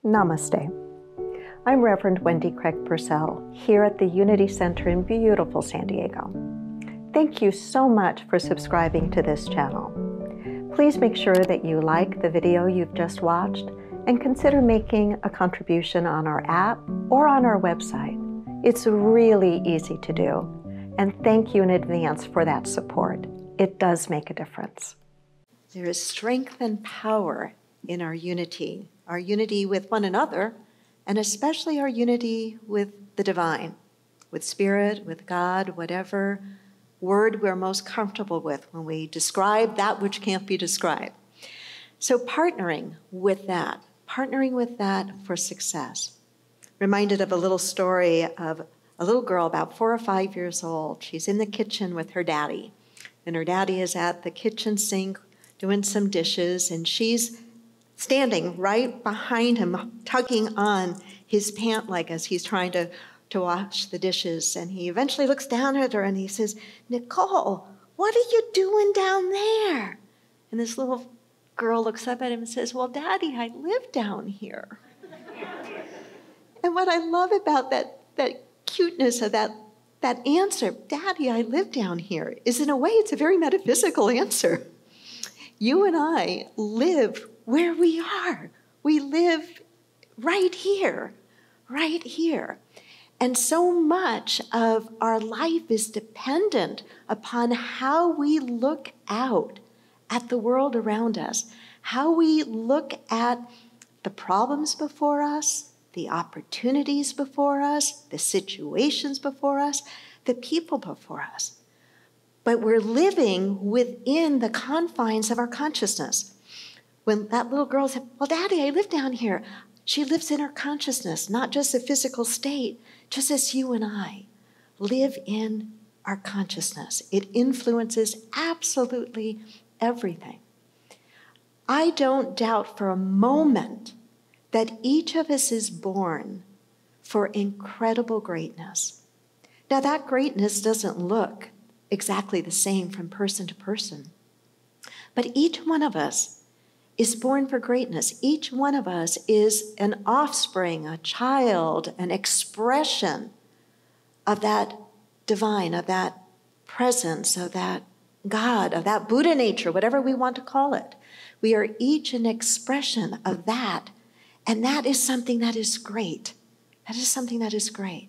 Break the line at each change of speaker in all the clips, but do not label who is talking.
Namaste. I'm Reverend Wendy Craig-Purcell here at the Unity Center in beautiful San Diego. Thank you so much for subscribing to this channel. Please make sure that you like the video you've just watched and consider making a contribution on our app or on our website. It's really easy to do, and thank you in advance for that support. It does make a difference. There is strength and power in our unity with one another, and especially our unity with the divine, with Spirit, with God, whatever word we're most comfortable with when we describe that which can't be described. So partnering with that for success. Reminded of a little story of a little girl about 4 or 5 years old. She's in the kitchen with her daddy, and her daddy is at the kitchen sink doing some dishes, and she's standing right behind him, tugging on his pant leg as he's trying to wash the dishes. And he eventually looks down at her and he says, "Nicole, what are you doing down there?" And this little girl looks up at him and says, "Well, Daddy, I live down here." And what I love about that cuteness of that answer, "Daddy, I live down here," is in a way, it's a very metaphysical answer. You and I live where we are. We live right here, right here. And so much of our life is dependent upon how we look out at the world around us, how we look at the problems before us, the opportunities before us, the situations before us, the people before us. But we're living within the confines of our consciousness. When that little girl said, "Well, Daddy, I live down here," she lives in her consciousness, not just a physical state, just as you and I live in our consciousness. It influences absolutely everything. I don't doubt for a moment that each of us is born for incredible greatness. Now, that greatness doesn't look exactly the same from person to person, but each one of us is born for greatness. Each one of us is an offspring, a child, an expression of that divine, of that presence, of that God, of that Buddha nature, whatever we want to call it. We are each an expression of that, and that is something that is great. That is something that is great.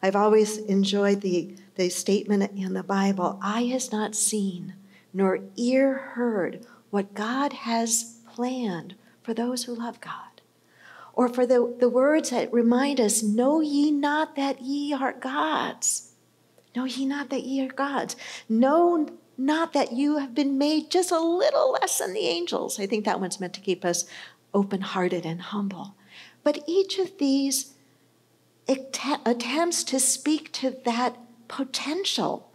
I've always enjoyed the statement in the Bible, "Eye has not seen, nor ear heard what God has planned for those who love God." Or for the words that remind us, "Know ye not that ye are gods? Know ye not that ye are gods? Know not that you have been made just a little less than the angels." I think that one's meant to keep us open-hearted and humble. But each of these attempts to speak to that potential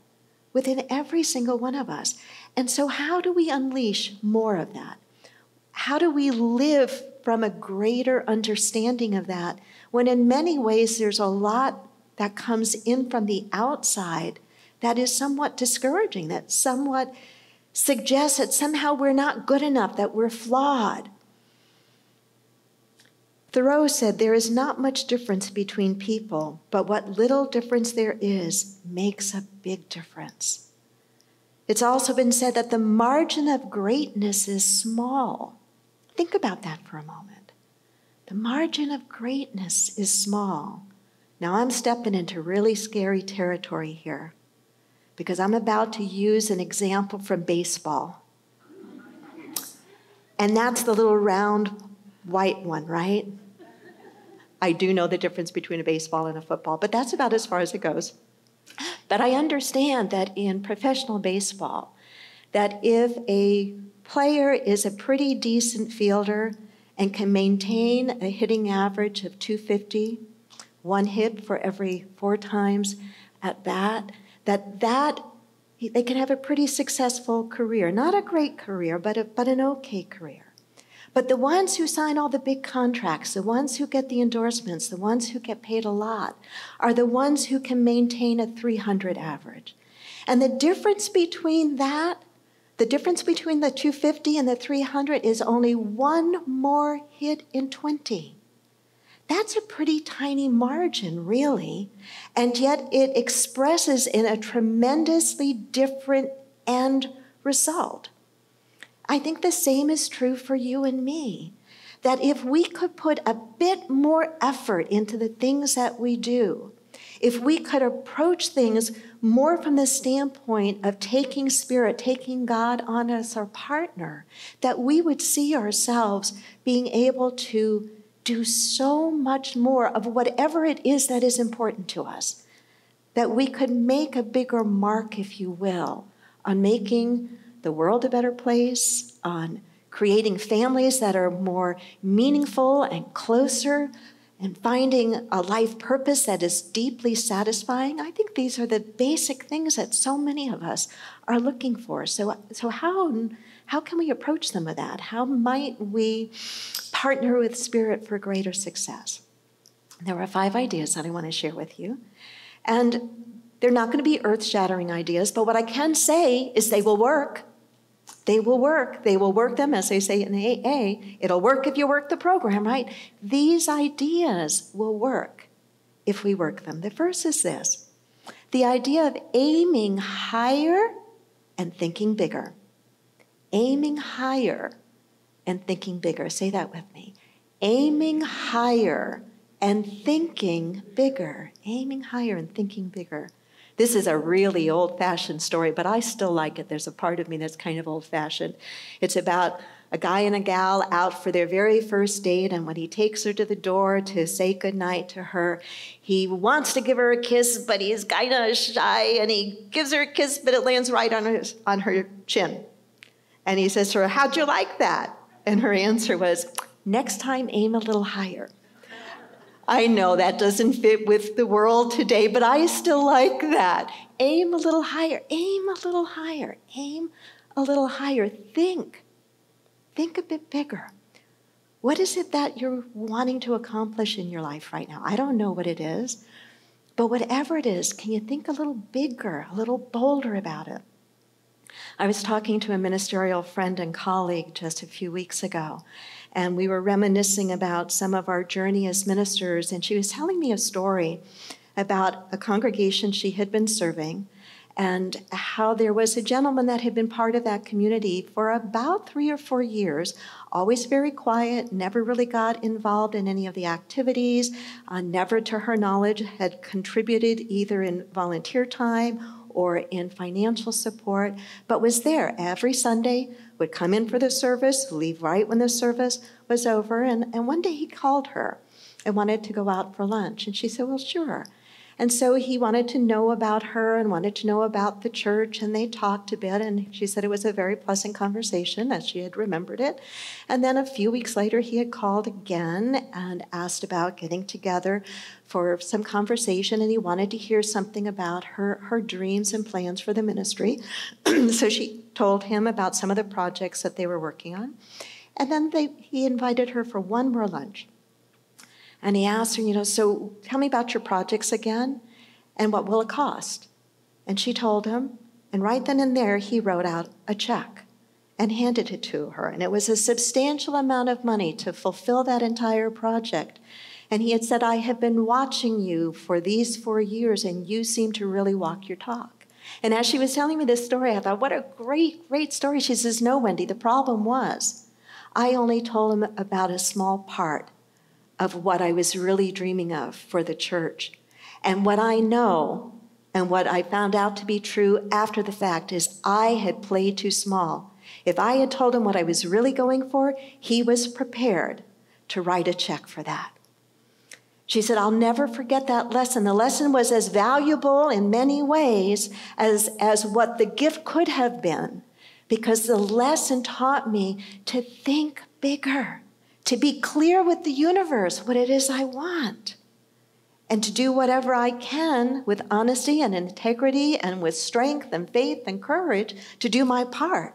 within every single one of us. And so how do we unleash more of that? How do we live from a greater understanding of that when in many ways there's a lot that comes in from the outside that is somewhat discouraging, that somewhat suggests that somehow we're not good enough, that we're flawed? Thoreau said, "There is not much difference between people, but what little difference there is makes a big difference." It's also been said that the margin of greatness is small. Think about that for a moment. The margin of greatness is small. Now I'm stepping into really scary territory here because I'm about to use an example from baseball. And that's the little round white one, right? I do know the difference between a baseball and a football, but that's about as far as it goes. But I understand that in professional baseball, that if a player is a pretty decent fielder and can maintain a hitting average of 250, one hit for every 4 times at bat, that they can have a pretty successful career. Not a great career, but an okay career. But the ones who sign all the big contracts, the ones who get the endorsements, the ones who get paid a lot, are the ones who can maintain a 300 average. And the difference between the 250 and the 300 is only one more hit in 20. That's a pretty tiny margin, really, and yet it expresses in a tremendously different end result. I think the same is true for you and me, that if we could put a bit more effort into the things that we do, if we could approach things more from the standpoint of taking Spirit, taking God on as our partner, that we would see ourselves being able to do so much more of whatever it is that is important to us, that we could make a bigger mark, if you will, on making the world a better place, on creating families that are more meaningful and closer, and finding a life purpose that is deeply satisfying. I think these are the basic things that so many of us are looking for. So how can we approach some of that? How might we partner with Spirit for greater success? There are 5 ideas that I want to share with you. And they're not going to be earth-shattering ideas, but what I can say is they will work. They will work. They will work them, as they say in AA. It'll work if you work the program, right? These ideas will work if we work them. The first is this: the idea of aiming higher and thinking bigger. Aiming higher and thinking bigger. Say that with me. Aiming higher and thinking bigger. Aiming higher and thinking bigger. This is a really old-fashioned story, but I still like it. There's a part of me that's kind of old-fashioned. It's about a guy and a gal out for their very first date, and when he takes her to the door to say goodnight to her, he wants to give her a kiss, but he's kind of shy, and he gives her a kiss, but it lands right on her chin. And he says to her, "How'd you like that?" And her answer was, "Next time, aim a little higher." I know that doesn't fit with the world today, but I still like that. Aim a little higher, aim a little higher, aim a little higher. Think a bit bigger. What is it that you're wanting to accomplish in your life right now? I don't know what it is, but whatever it is, can you think a little bigger, a little bolder about it? I was talking to a ministerial friend and colleague just a few weeks ago, and we were reminiscing about some of our journey as ministers, and she was telling me a story about a congregation she had been serving and how there was a gentleman that had been part of that community for about 3 or 4 years, always very quiet, never really got involved in any of the activities, never to her knowledge had contributed either in volunteer time or in financial support, but was there every Sunday, would come in for the service, leave right when the service was over, and one day he called her and wanted to go out for lunch, and she said, "Well, sure." And so he wanted to know about her and wanted to know about the church, and they talked a bit, and she said it was a very pleasant conversation as she had remembered it. And then a few weeks later, he had called again and asked about getting together for some conversation, and he wanted to hear something about her dreams and plans for the ministry. So she told him about some of the projects that they were working on. And then he invited her for one more lunch. And he asked her, "So tell me about your projects again, and what will it cost?" And she told him, and right then and there, he wrote out a check and handed it to her. And it was a substantial amount of money to fulfill that entire project. And he had said, "I have been watching you for these 4 years, and you seem to really walk your talk." And as she was telling me this story, I thought, what a great, great story. She says, "No, Wendy, the problem was I only told him about a small part of what I was really dreaming of for the church. And what I know and what I found out to be true after the fact is I had played too small. If I had told him what I was really going for, he was prepared to write a check for that." She said, "I'll never forget that lesson. The lesson was as valuable in many ways as what the gift could have been, because the lesson taught me to think bigger, to be clear with the universe what it is I want, and to do whatever I can with honesty and integrity and with strength and faith and courage to do my part,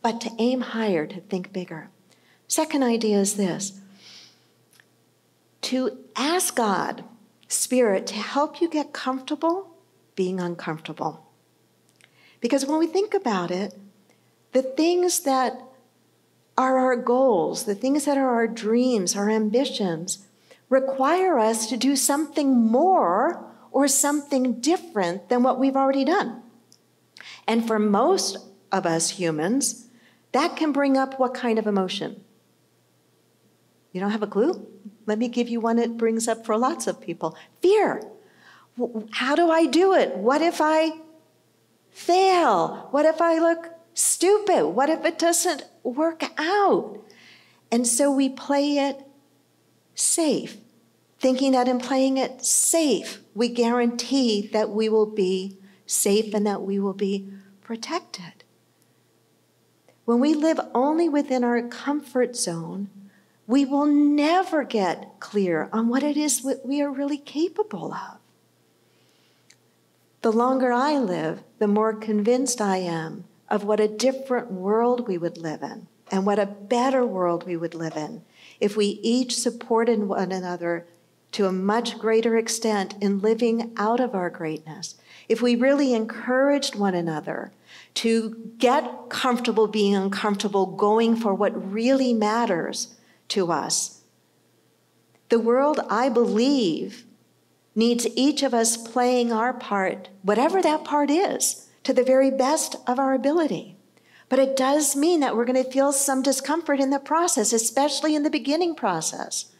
but to aim higher, to think bigger." Second idea is this: to ask God, Spirit, to help you get comfortable being uncomfortable. Because when we think about it, the things that are our goals, the things that are our dreams, our ambitions, require us to do something more or something different than what we've already done. And for most of us humans, that can bring up what kind of emotion? You don't have a clue? Let me give you one it brings up for lots of people. Fear. How do I do it? What if I fail? What if I look stupid? What if it doesn't work out? And so we play it safe, thinking that in playing it safe, we guarantee that we will be safe and that we will be protected. When we live only within our comfort zone, we will never get clear on what it is we are really capable of. The longer I live, the more convinced I am of what a different world we would live in and what a better world we would live in if we each supported one another to a much greater extent in living out of our greatness. If we really encouraged one another to get comfortable being uncomfortable, going for what really matters to us. The world, I believe, needs each of us playing our part, whatever that part is, to the very best of our ability. But it does mean that we're going to feel some discomfort in the process, especially in the beginning process.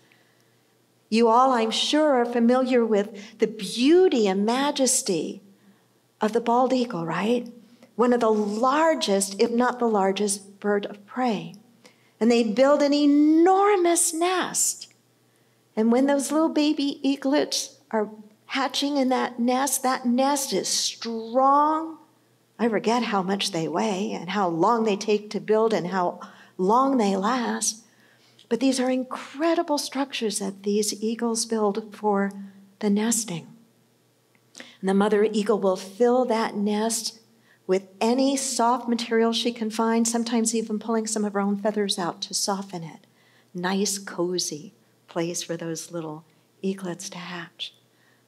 You all, I'm sure, are familiar with the beauty and majesty of the bald eagle, right? One of the largest, if not the largest, bird of prey. And they build an enormous nest. And when those little baby eaglets are hatching in that nest is strong. I forget how much they weigh and how long they take to build and how long they last. But these are incredible structures that these eagles build for the nesting. And the mother eagle will fill that nest with any soft material she can find, sometimes even pulling some of her own feathers out to soften it. Nice, cozy place for those little eaglets to hatch.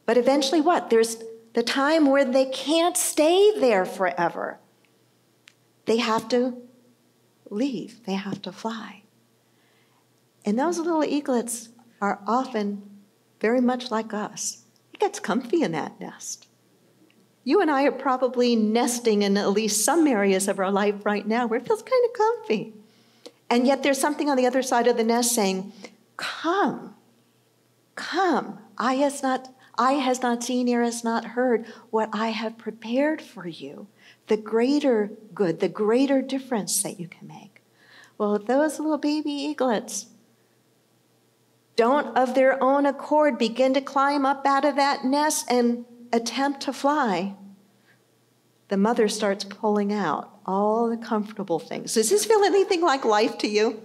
But eventually what? There's the time where they can't stay there forever. They have to leave. They have to fly. And those little eaglets are often very much like us. It gets comfy in that nest. You and I are probably nesting in at least some areas of our life right now where it feels kind of comfy. And yet there's something on the other side of the nest saying, come, eye has not seen, ear has not heard what I have prepared for you, the greater good, the greater difference that you can make. Well, if those little baby eaglets don't of their own accord begin to climb up out of that nest and attempt to fly, the mother starts pulling out all the comfortable things. Does this feel anything like life to you?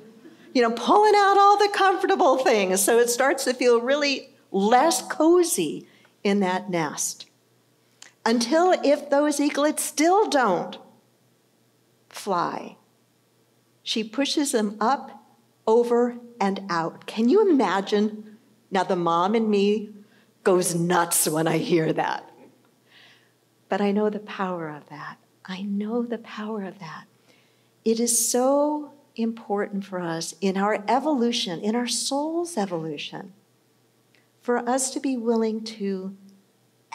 Pulling out all the comfortable things. So it starts to feel really less cozy in that nest. Until if those eaglets still don't fly, she pushes them up, over, and out. Can you imagine? Now the mom in me goes nuts when I hear that. But I know the power of that. I know the power of that. It is so important for us in our evolution, in our soul's evolution, for us to be willing to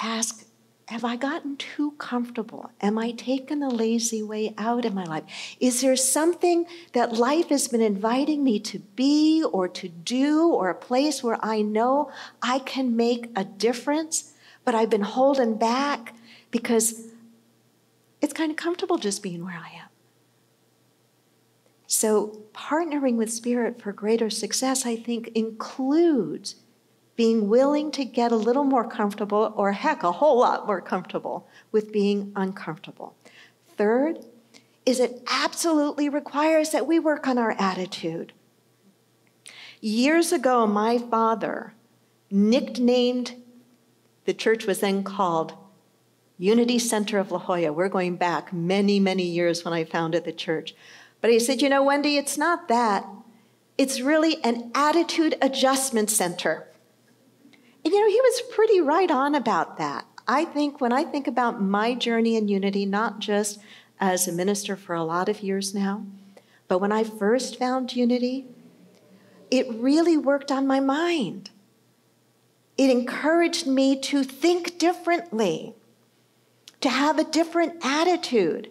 ask, have I gotten too comfortable? Am I taking the lazy way out in my life? Is there something that life has been inviting me to be or to do, or a place where I know I can make a difference, but I've been holding back because it's kind of comfortable just being where I am? So partnering with Spirit for greater success, I think, includes being willing to get a little more comfortable, or heck, a whole lot more comfortable with being uncomfortable. Third is it absolutely requires that we work on our attitude. Years ago, my father nicknamed, the church was then called Unity Center of La Jolla. We're going back many, many years when I founded the church. But he said, Wendy, it's not that. It's really an attitude adjustment center. And he was pretty right on about that. I think when I think about my journey in Unity, not just as a minister for a lot of years now, but when I first found Unity, it really worked on my mind. It encouraged me to think differently, to have a different attitude,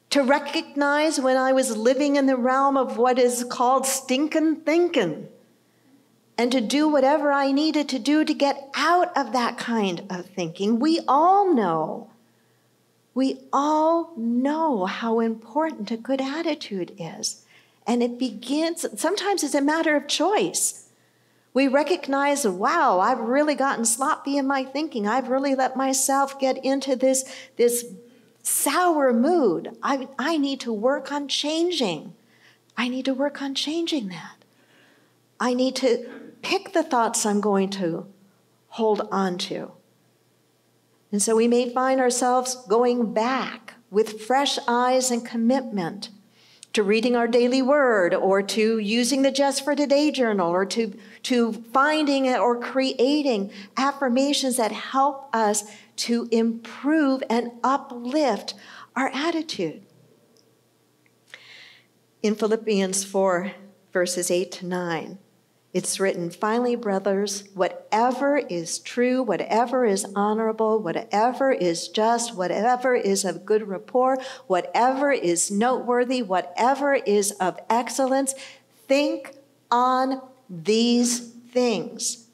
to recognize when I was living in the realm of what is called stinking thinking, and to do whatever I needed to do to get out of that kind of thinking. We all know how important a good attitude is. And it begins, sometimes it's a matter of choice. We recognize, wow, I've really gotten sloppy in my thinking. I've really let myself get into this sour mood. I need to work on changing. I need to work on changing that. I need to pick the thoughts I'm going to hold on to. And so we may find ourselves going back with fresh eyes and commitment to reading our daily word, or to using the Just for Today journal, or to finding or creating affirmations that help us to improve and uplift our attitude. In Philippians 4, verses 8 to 9, it's written, "Finally, brothers, whatever is true, whatever is honorable, whatever is just, whatever is of good rapport, whatever is noteworthy, whatever is of excellence, think on these things."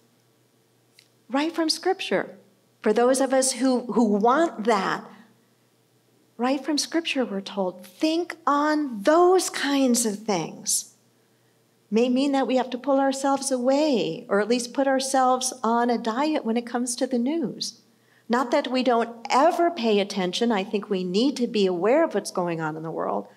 Right from Scripture. For those of us who want that, right from Scripture we're told, think on those kinds of things. May mean that we have to pull ourselves away, or at least put ourselves on a diet when it comes to the news. Not that we don't ever pay attention. I think we need to be aware of what's going on in the world.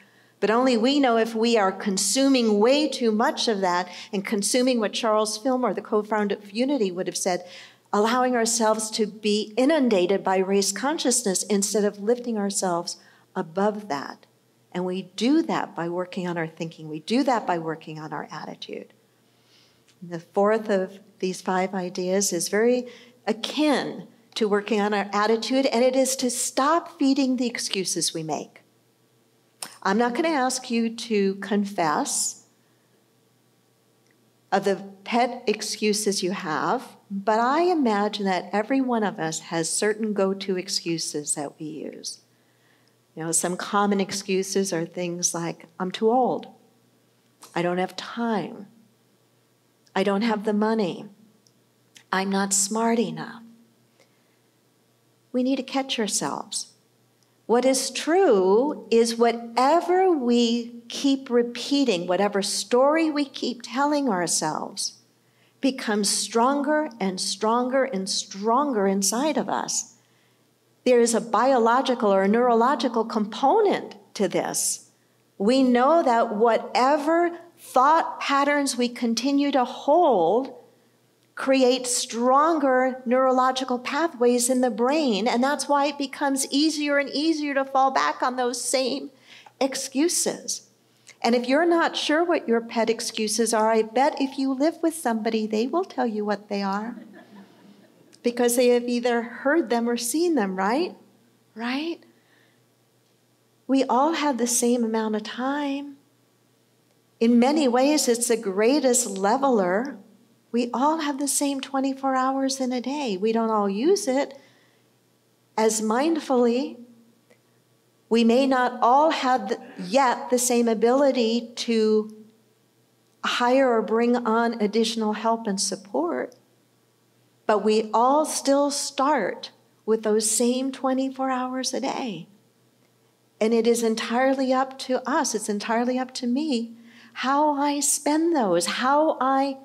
But only we know if we are consuming way too much of that, and consuming what Charles Fillmore, the co-founder of Unity, would have said, allowing ourselves to be inundated by race consciousness instead of lifting ourselves above that. And we do that by working on our thinking. We do that by working on our attitude. And the fourth of these 5 ideas is very akin to working on our attitude, and it is to stop feeding the excuses we make. I'm not going to ask you to confess of the pet excuses you have, but I imagine that every one of us has certain go-to excuses that we use. You know, some common excuses are things like, I'm too old, I don't have time, I don't have the money, I'm not smart enough. We need to catch ourselves. What is true is whatever we keep repeating, whatever story we keep telling ourselves, becomes stronger and stronger and stronger inside of us. There is a biological or a neurological component to this. We know that whatever thought patterns we continue to hold create stronger neurological pathways in the brain, and that's why it becomes easier and easier to fall back on those same excuses. And if you're not sure what your pet excuses are, I bet if you live with somebody, they will tell you what they are. Because they have either heard them or seen them, right? Right? We all have the same amount of time. In many ways, it's the greatest leveler. We all have the same 24 hours in a day. We don't all use it as mindfully. We may not all have yet the same ability to hire or bring on additional help and support. But we all still start with those same 24 hours a day. And it is entirely up to us, it's entirely up to me, how I spend those, how I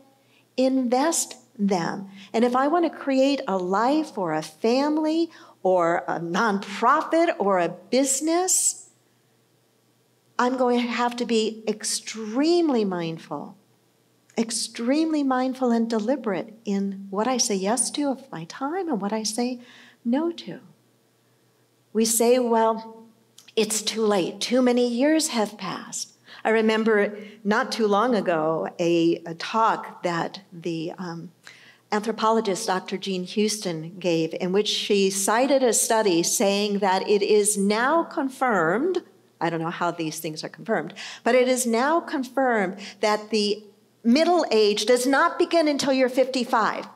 invest them. And if I want to create a life or a family or a nonprofit or a business, I'm going to have to be extremely mindful and deliberate in what I say yes to of my time and what I say no to. We say, well, it's too late. Too many years have passed. I remember not too long ago a talk that the anthropologist Dr. Jean Houston gave, in which she cited a study saying that it is now confirmed, I don't know how these things are confirmed, but it is now confirmed that the middle age does not begin until you're 55.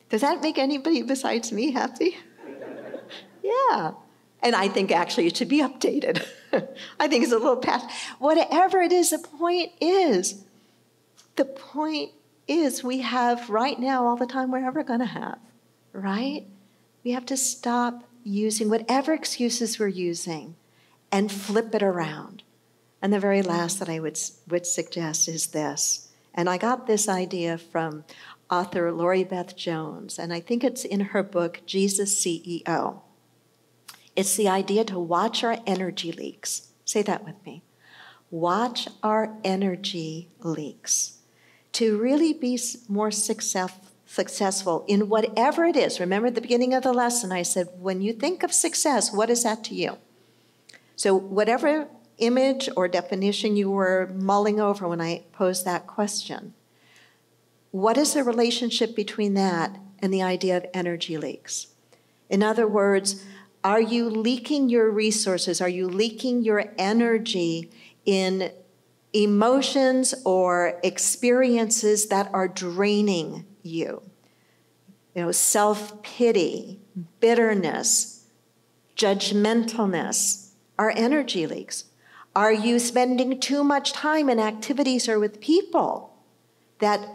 Does that make anybody besides me happy? Yeah. And I think actually it should be updated. I think it's a little past. Whatever it is, the point is we have right now all the time we're ever going to have, right? We have to stop using whatever excuses we're using and flip it around. And the very last that I would suggest is this. And I got this idea from author Lori Beth Jones, and I think it's in her book, Jesus CEO. It's the idea to watch our energy leaks. Say that with me. Watch our energy leaks. To really be more successful in whatever it is. Remember at the beginning of the lesson, I said, when you think of success, what is that to you? So whatever image or definition you were mulling over when I posed that question, what is the relationship between that and the idea of energy leaks? In other words, are you leaking your resources? Are you leaking your energy in emotions or experiences that are draining you? You know, self-pity, bitterness, judgmentalness are energy leaks. Are you spending too much time in activities or with people that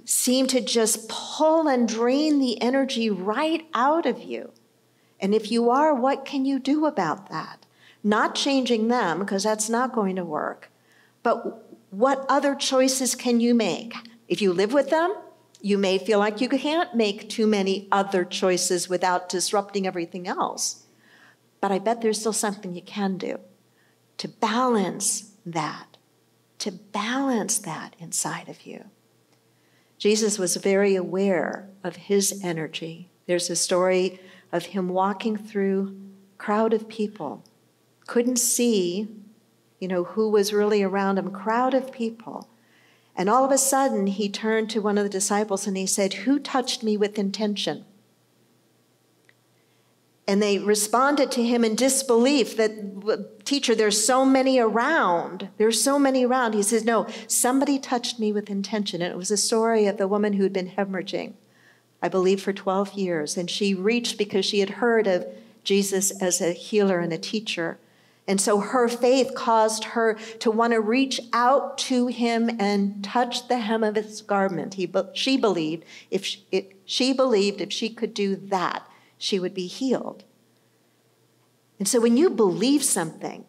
seem to just pull and drain the energy right out of you? And if you are, what can you do about that? Not changing them, because that's not going to work. But what other choices can you make? If you live with them, you may feel like you can't make too many other choices without disrupting everything else. But I bet there's still something you can do to balance that inside of you. Jesus was very aware of his energy. There's a story of him walking through a crowd of people, couldn't see, who was really around him, crowd of people. And all of a sudden, he turned to one of the disciples and he said, "Who touched me with intention?" And they responded to him in disbelief that, "Teacher, there's so many around. There's so many around." He says, "No, somebody touched me with intention." And it was a story of the woman who had been hemorrhaging, I believe, for 12 years. And she reached because she had heard of Jesus as a healer and a teacher. And so her faith caused her to want to reach out to him and touch the hem of his garment. She believed if she could do that, she would be healed. And so when you believe something,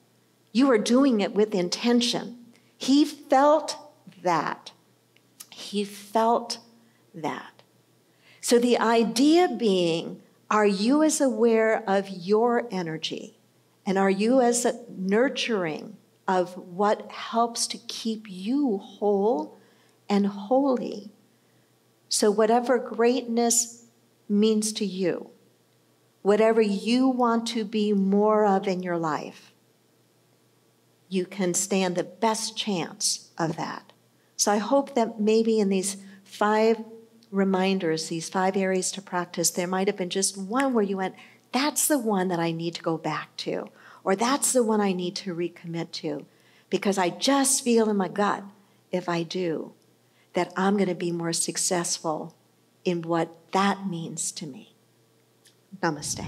you are doing it with intention. He felt that. He felt that. So the idea being, are you as aware of your energy? And are you as nurturing of what helps to keep you whole and holy? So whatever greatness means to you, whatever you want to be more of in your life, you can stand the best chance of that. So I hope that maybe in these 5 reminders, these 5 areas to practice, there might have been just one where you went, that's the one that I need to go back to, or that's the one I need to recommit to, because I just feel in my gut, if I do, that I'm going to be more successful in what that means to me. Namaste.